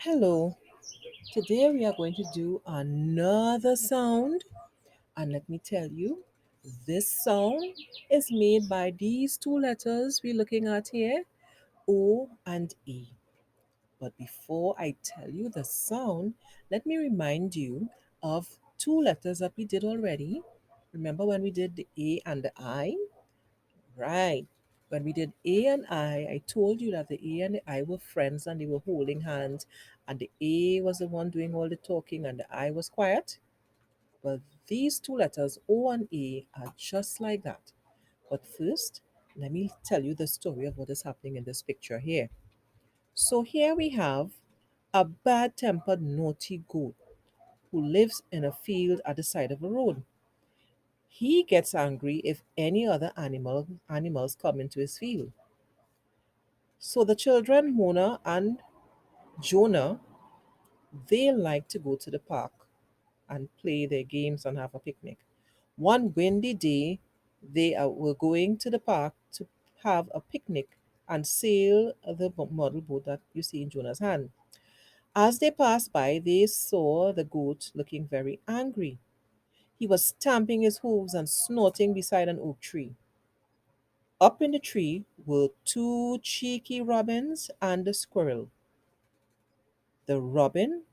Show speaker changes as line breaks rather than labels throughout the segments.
Hello, today we are going to do another sound, and let me tell you, this sound is made by these two letters we're looking at here, O and E. But before I tell you the sound, let me remind you of two letters that we did already. Remember when we did the A and the I? Right. When we did A and I told you that the A and the I were friends and they were holding hands, and the A was the one doing all the talking and the I was quiet. Well, these two letters, O and A, are just like that. But first, let me tell you the story of what is happening in this picture here. So here we have a bad tempered, naughty goat who lives in a field at the side of a road. He gets angry if any other animals come into his field. So the children, Mona and Jonah, they like to go to the park and play their games and have a picnic. One windy day, were going to the park to have a picnic and sail the model boat that you see in Jonah's hand. As they passed by, they saw the goat looking very angry. He was stamping his hooves and snorting beside an oak tree. Up in the tree were two cheeky robins and a squirrel. The robin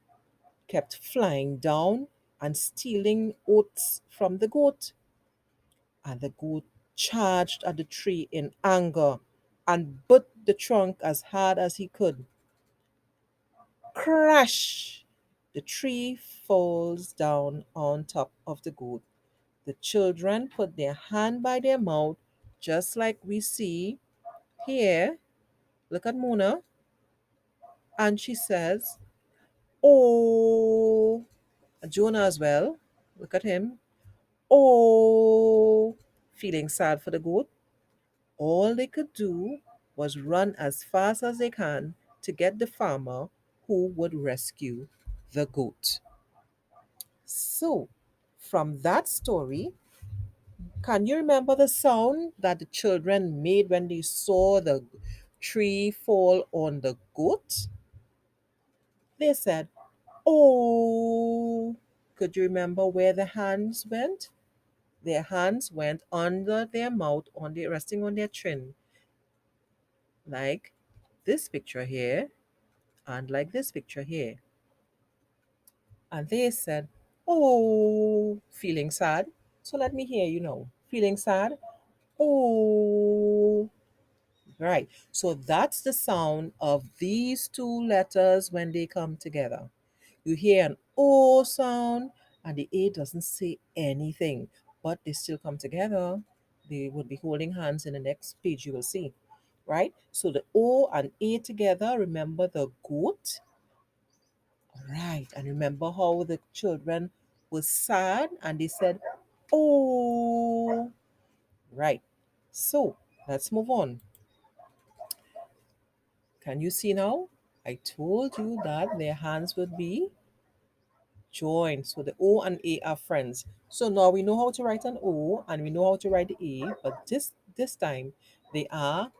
kept flying down and stealing oats from the goat. And the goat charged at the tree in anger and bit the trunk as hard as he could. Crash! The tree falls down on top of the goat. The children put their hand by their mouth, just like we see here. Look at Mona. And she says, "Oh." Jonah as well. Look at him. Oh, feeling sad for the goat. All they could do was run as fast as they can to get the farmer who would rescue the goat. So, from that story, can you remember the sound that the children made when they saw the tree fall on the goat? They said, "Oh." Could you remember where the hands went? Their hands went under their mouth, resting on their chin, like this picture here, and like this picture here. And they said, "Oh," feeling sad. So let me hear you now. Feeling sad? Oh. Right. So that's the sound of these two letters when they come together. You hear an O sound and the A doesn't say anything, but they still come together. They would be holding hands in the next page you will see. Right? So the O and A together, remember the goat? Right. And remember how the children were sad and they said, "Oh." Right. So let's move on. Can you see now? I told you that their hands would be joined. So the O and A are friends. So now we know how to write an O and we know how to write the A, but this time they are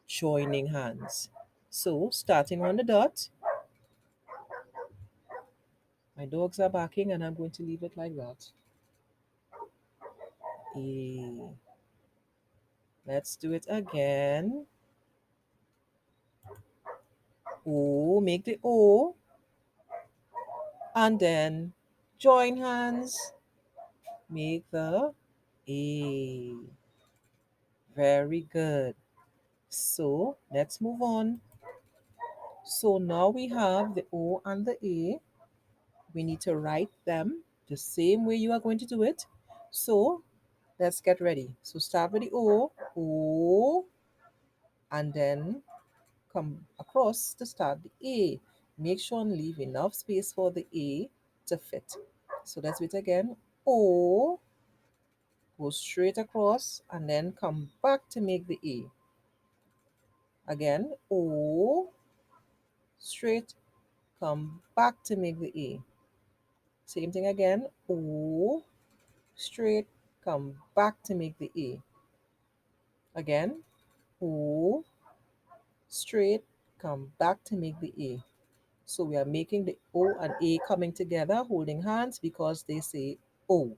joining hands. So starting on the dot, my dogs are barking and I'm going to leave it like that. A. Let's do it again. O, make the O, and then join hands, make the A. Very good. So let's move on. So now we have the O and the A. We need to write them the same way you are going to do it. So let's get ready. So start with the O, and then come across to start the A. Make sure and leave enough space for the A to fit. So let's do it again. O, go straight across, and then come back to make the A. Again, O, straight, come back to make the A. Same thing again. O, straight, come back to make the A. Again, O, straight, come back to make the A. So we are making the O and A coming together, holding hands because they say O.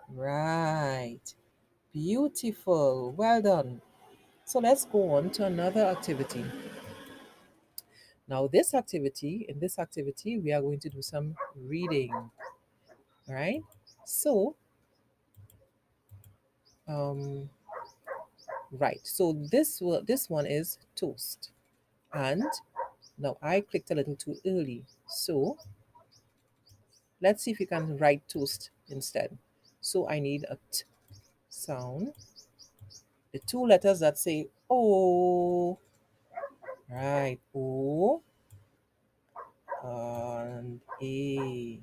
Right. Beautiful. Well done. So let's go on to another activity. Now, in this activity, we are going to do some reading. All right. So, um, right. So this one is toast, and now I clicked a little too early. So let's see if we can write toast instead. So I need a t sound, the two letters that say O, right? O and A,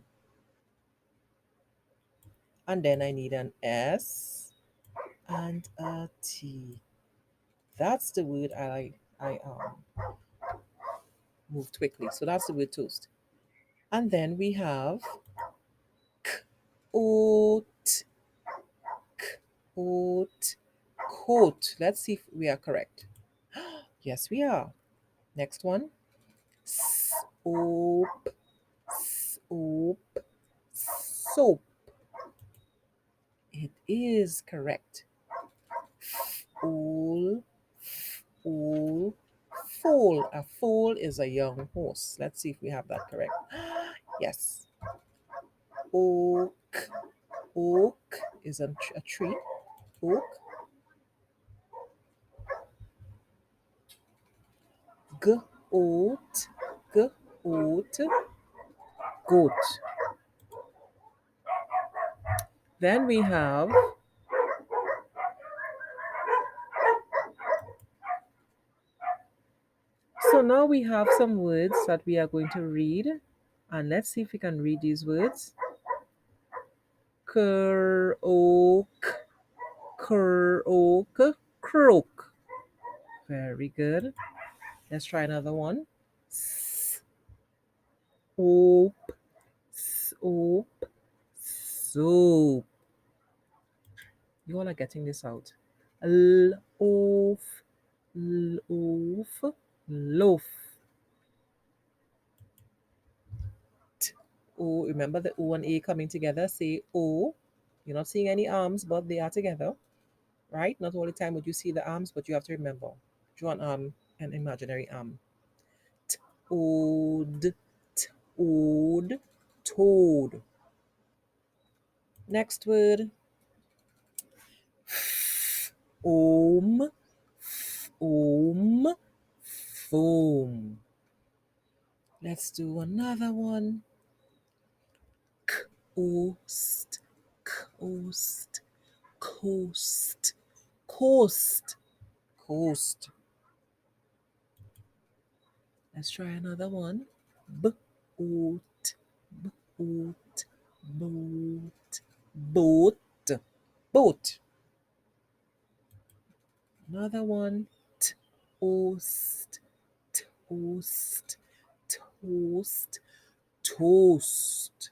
and then I need an S and a T. That's the word I moved quickly. So that's the word toast. And then we have oat, oat, coat. Let's see if we are correct. Yes, we are. Next one. Soap, soap, soap. It is correct. Foal, foal, foal. A foal is a young horse. Let's see if we have that correct. Yes. Oak, oak is a tree. Oak. Goat, goat, goat. Then we have, so now we have some words that we are going to read. And let's see if we can read these words. Croak, croak, croak. Very good. Let's try another one. Soap, soap, soap. You all are getting this out. Loaf, loaf, loaf. O, remember the O and A coming together. Say O. You're not seeing any arms, but they are together, right? Not all the time would you see the arms, but you have to remember. Draw an arm, an imaginary arm. Toad, toad, toad. Next word. Foam, foam, foam. Let's do another one. Coast, coast, coast, coast, coast. Let's try another one. Boat, boat, boat, boat, boat. Another one. Toast, toast, toast, toast.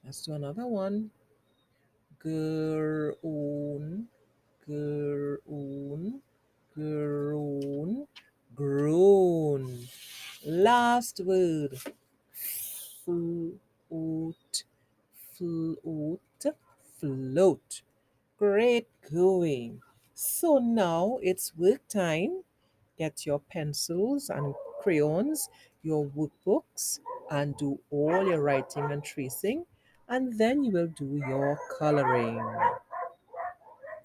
Let's do another one. Grown, grown, grown, grown. Last word. Float, float, float. Great going. So now it's work time. Get your pencils and crayons, your workbooks, and do all your writing and tracing. And then you will do your coloring.